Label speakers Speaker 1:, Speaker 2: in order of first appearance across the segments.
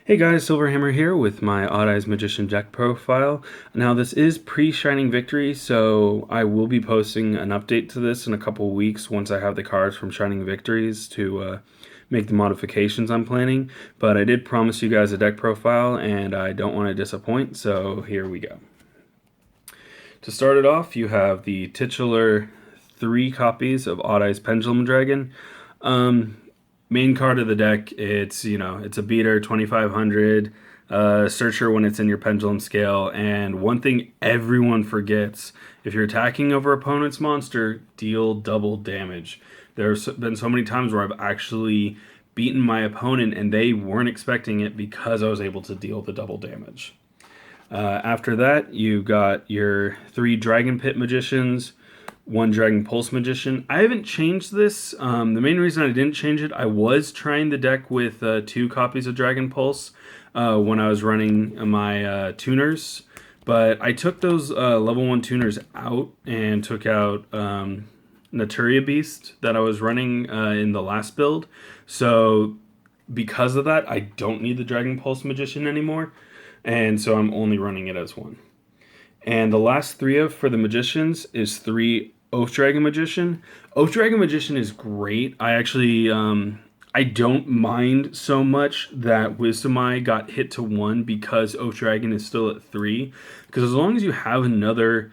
Speaker 1: Hey guys, Silverhammer here with my Odd Eyes Magician deck profile. Now this is pre-Shining Victory, so I will be posting an update to this in a couple weeks once I have the cards from Shining Victories to make the modifications I'm planning. But I did promise you guys a deck profile and I don't want to disappoint, so here we go. To start it off, you have the titular 3 copies of Odd Eyes Pendulum Dragon. Main card of the deck, it's a beater, 2500, searcher when it's in your pendulum scale, and one thing everyone forgets, if you're attacking over opponent's monster, deal double damage. There's been so many times where I've actually beaten my opponent and they weren't expecting it because I was able to deal the double damage. After that, you got your 3 Dragon Pit Magicians, 1 Dragon Pulse Magician. I haven't changed this. The main reason I didn't change it, I was trying the deck with 2 copies of Dragon Pulse when I was running my tuners, but I took those level 1 tuners out and took out Naturia Beast that I was running in the last build. So because of that, I don't need the Dragon Pulse Magician anymore, and so I'm only running it as 1. And the last 3 for the Magicians is 3 Oath Dragon Magician. Oath Dragon Magician is great. I actually, I don't mind so much that Wisdom Eye got hit to 1 because Oath Dragon is still at 3. Because as long as you have another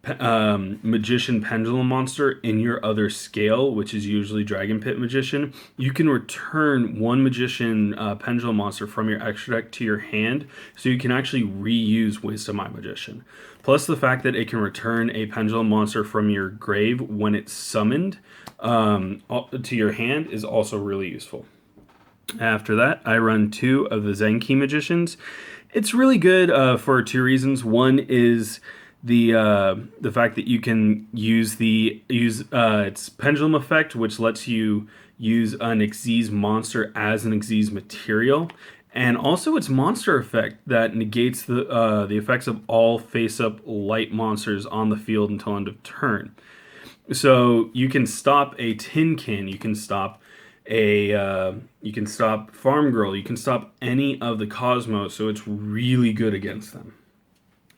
Speaker 1: Magician Pendulum monster in your other scale, which is usually Dragon Pit Magician, you can return 1 Magician Pendulum monster from your extra deck to your hand, so you can actually reuse Wisdom Eye Magician. Plus the fact that it can return a Pendulum monster from your grave when it's summoned to your hand is also really useful. After that, I run 2 of the Zenki Magicians. It's really good for 2 reasons. One is the fact that you can use its pendulum effect, which lets you use an Xyz monster as an Xyz material, and also its monster effect that negates the effects of all face-up light monsters on the field until end of turn. So you can stop a Tinkin, you can stop Farm Girl, you can stop any of the Cosmos, so it's really good against them.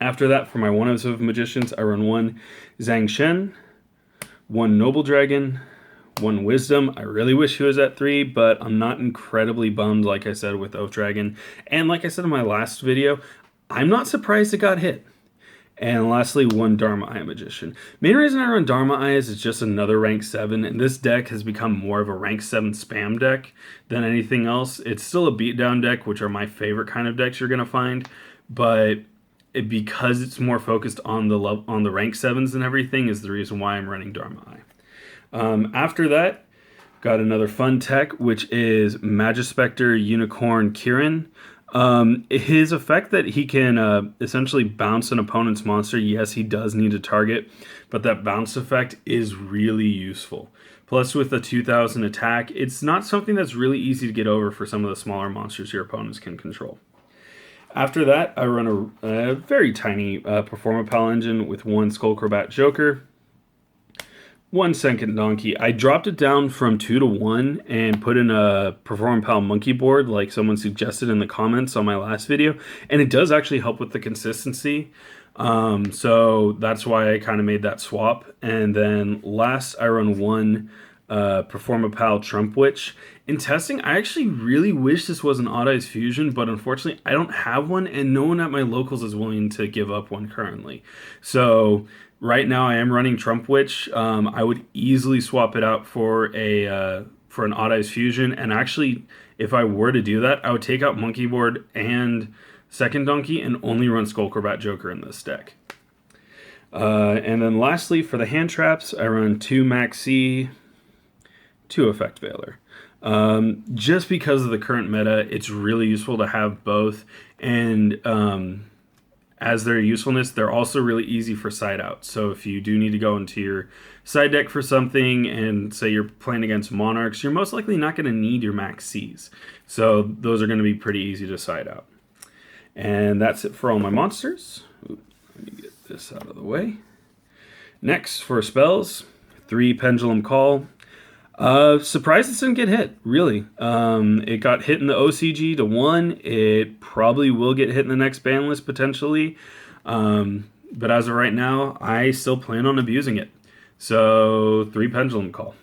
Speaker 1: After that, for my 1 of Magicians, I run 1 Zhang Shen, 1 Noble Dragon, 1 Wisdom. I really wish he was at 3, but I'm not incredibly bummed, like I said, with Oath Dragon. And like I said in my last video, I'm not surprised it got hit. And lastly, 1 Dharma Eye Magician. Main reason I run Dharma Eye is it's just another rank 7, and this deck has become more of a rank 7 spam deck than anything else. It's still a beatdown deck, which are my favorite kind of decks you're going to find, but because it's more focused on the rank 7s and everything is the reason why I'm running Dharma Eye. After that, got another fun tech, which is Magispector Unicorn Kirin. His effect that he can essentially bounce an opponent's monster, yes, he does need a target, but that bounce effect is really useful. Plus, with the 2000 attack, it's not something that's really easy to get over for some of the smaller monsters your opponents can control. After that, I run a very tiny Performapal engine with 1 Skullcrobat Joker, 1 Second Donkey. I dropped it down from 2 to 1 and put in a Performapal Monkey board like someone suggested in the comments on my last video, and it does actually help with the consistency. So that's why I kind of made that swap. And then last, I run 1 Performapal Trump Witch. In testing, I actually really wish this was an Odd Eyes Fusion, but unfortunately I don't have one, and no one at my locals is willing to give up one currently. So right now I am running Trump Witch. I would easily swap it out for an Odd Eyes Fusion, and actually, if I were to do that, I would take out Monkey Board and Second Donkey and only run Skullcrobat Joker in this deck. And then lastly, for the hand traps, I run 2 Maxi, 2 Effect Veiler. Just because of the current meta, it's really useful to have both, and as their usefulness, they're also really easy for side out. So if you do need to go into your side deck for something, and say you're playing against Monarchs, you're most likely not going to need your Max Cs. So those are going to be pretty easy to side out. And that's it for all my monsters. Ooh, let me get this out of the way. Next, for spells, 3 Pendulum Call. Surprised it didn't get hit, really. It got hit in the OCG to 1. It probably will get hit in the next ban list potentially. But as of right now, I still plan on abusing it. So 3 Pendulum Call.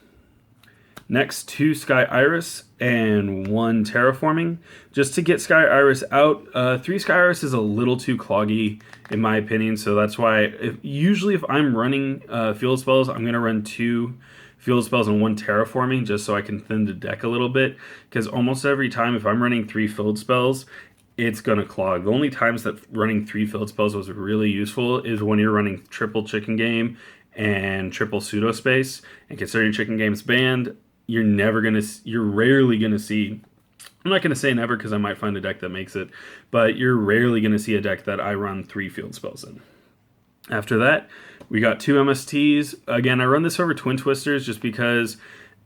Speaker 1: Next, 2 Sky Iris and 1 Terraforming. Just to get Sky Iris out, 3 Sky Iris is a little too cloggy in my opinion, so that's why usually if I'm running field spells, I'm going to run 2 field spells and 1 Terraforming just so I can thin the deck a little bit, because almost every time if I'm running 3 field spells, it's going to clog. The only times that running 3 field spells was really useful is when you're running triple Chicken Game and triple Pseudo Space, and considering Chicken Game's banned, you're rarely gonna see, I'm not gonna say never because I might find a deck that makes it, but you're rarely gonna see a deck that I run 3 field spells in. After that, we got 2 MSTs. Again, I run this over Twin Twisters just because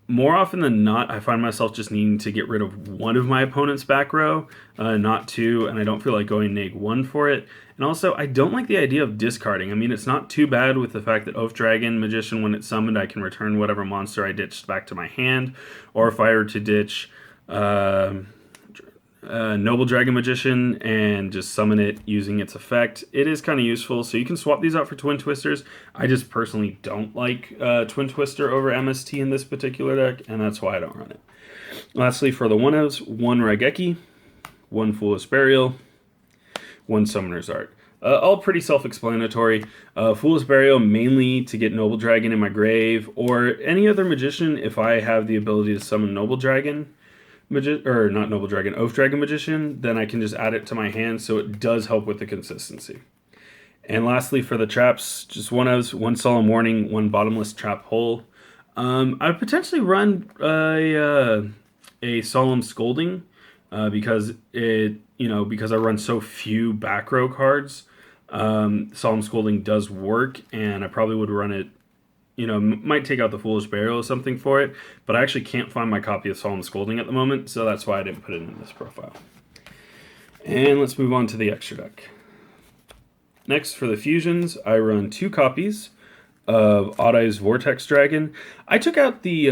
Speaker 1: more often than not, I find myself just needing to get rid of one of my opponent's back row, not 2, and I don't feel like going neg 1 for it. And also, I don't like the idea of discarding. I mean, it's not too bad with the fact that Oath Dragon Magician, when it's summoned, I can return whatever monster I ditched back to my hand. Or if I were to ditch Noble Dragon Magician and just summon it using its effect, it is kind of useful. So you can swap these out for Twin Twisters. I just personally don't like Twin Twister over MST in this particular deck, and that's why I don't run it. Lastly, for the 1-ofs, 1 Raigeki, 1 Foolish Burial, 1 Summoner's Art. All pretty self-explanatory. Foolish Burial mainly to get Noble Dragon in my grave, or any other Magician if I have the ability to summon Noble Dragon, not Noble Dragon, Oath Dragon Magician, then I can just add it to my hand, so it does help with the consistency. And lastly, for the traps, just 1-ofs, 1 Solemn Warning, 1 Bottomless Trap Hole. I'd potentially run a Solemn Scolding because because I run so few back row cards. Solemn Scolding does work, and I probably would run it. Might take out the Foolish Burial or something for it, but I actually can't find my copy of Solemn Scolding at the moment, so that's why I didn't put it in this profile. And let's move on to the extra deck. Next, for the fusions, I run 2 copies of Odd Eyes Vortex Dragon. I took out the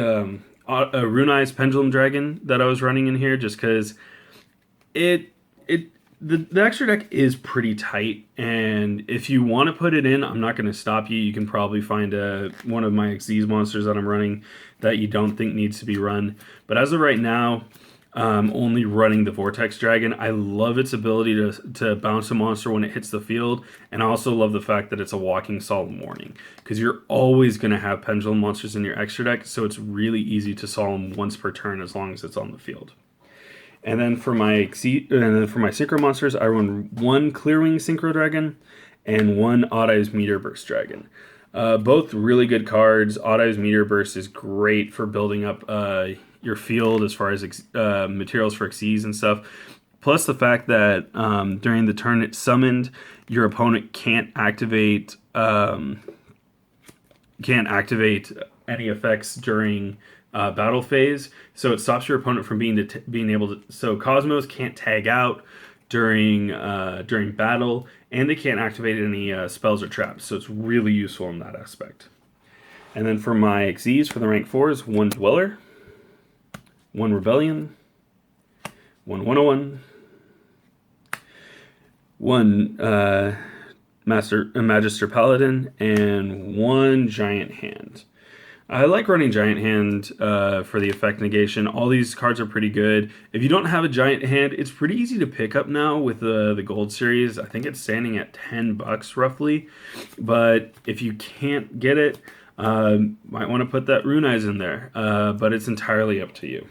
Speaker 1: Rune Eyes Pendulum Dragon that I was running in here just because the extra deck is pretty tight, and if you want to put it in, I'm not going to stop you. You can probably find one of my Xyz monsters that I'm running that you don't think needs to be run. But as of right now, I'm only running the Vortex Dragon. I love its ability to bounce a monster when it hits the field, and I also love the fact that it's a walking Solemn Warning, because you're always going to have Pendulum monsters in your extra deck, so it's really easy to Solemn once per turn as long as it's on the field. And then for my Synchro monsters, I run 1 Clearwing Synchro Dragon and 1 Odd Eyes Meteor Burst Dragon. Both really good cards. Odd Eyes Meteor Burst is great for building up your field as far as materials for Xyz and stuff. Plus the fact that during the turn it's summoned, your opponent can't activate any effects during battle phase, so it stops your opponent from being able to. So Cosmos can't tag out during battle, and they can't activate any spells or traps. So it's really useful in that aspect. And then for my Xyz for the rank 4s, 1 Dweller, 1 Rebellion, 1 101, 1 Magister Paladin, and 1 Giant Hand. I like running Giant Hand for the effect negation. All these cards are pretty good. If you don't have a Giant Hand, it's pretty easy to pick up now with the Gold Series. I think it's standing at $10 roughly. But if you can't get it, might want to put that Rune Eyes in there. But it's entirely up to you.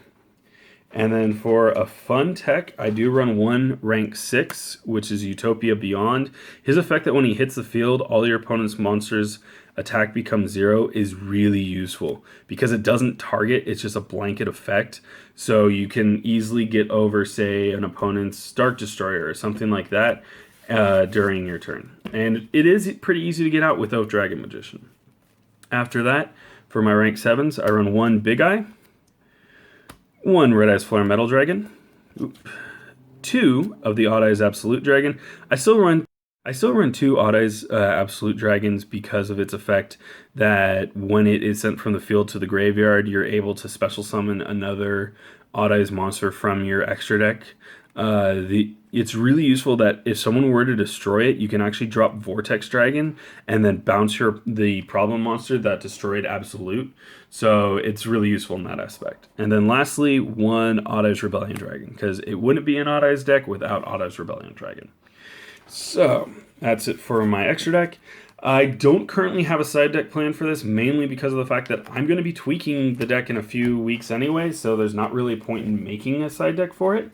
Speaker 1: And then for a fun tech, I do run 1 rank 6, which is Utopia Beyond. His effect that when he hits the field, all your opponent's monsters' attack becomes 0 is really useful because it doesn't target, it's just a blanket effect. So you can easily get over, say, an opponent's Dark Destroyer or something like that during your turn. And it is pretty easy to get out with Oath Dragon Magician. After that, for my rank 7s, I run 1 Big Eye, 1 Red Eyes Flare Metal Dragon, 2 of the Odd Eyes Absolute Dragon. I still run I still run two Odd Eyes Absolute Dragons because of its effect that when it is sent from the field to the graveyard, you're able to special summon another Odd Eyes monster from your extra deck. It's really useful that if someone were to destroy it, you can actually drop Vortex Dragon and then bounce the problem monster that destroyed Absolute. So it's really useful in that aspect. And then lastly, one Odd Eyes Rebellion Dragon, because it wouldn't be an Odd Eyes deck without Odd Eyes Rebellion Dragon. So that's it for my extra deck. I don't currently have a side deck plan for this, mainly because of the fact that I'm going to be tweaking the deck in a few weeks anyway, so there's not really a point in making a side deck for it.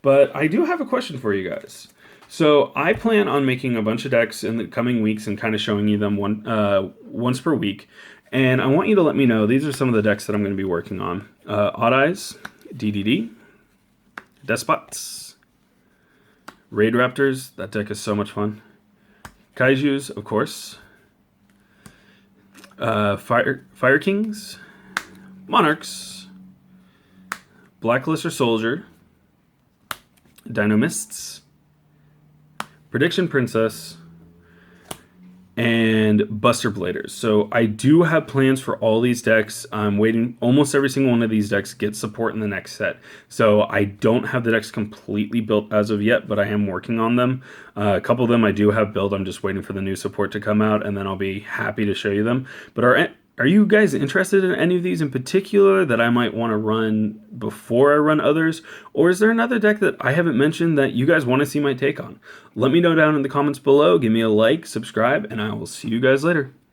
Speaker 1: But I do have a question for you guys. So I plan on making a bunch of decks in the coming weeks and kind of showing you them once per week. And I want you to let me know, these are some of the decks that I'm going to be working on. Odd Eyes, DDD, Despots, Raid Raptors, that deck is so much fun. Kaijus, of course. Fire Kings, Monarchs, Blacklister Soldier, Dynamists, Prediction Princess, and Buster Bladers. So I do have plans for all these decks. I'm waiting. Almost every single one of these decks gets support in the next set. So I don't have the decks completely built as of yet, but I am working on them. A couple of them I do have built. I'm just waiting for the new support to come out, and then I'll be happy to show you them. But are you guys interested in any of these in particular that I might want to run before I run others? Or is there another deck that I haven't mentioned that you guys want to see my take on? Let me know down in the comments below. Give me a like, subscribe, and I will see you guys later.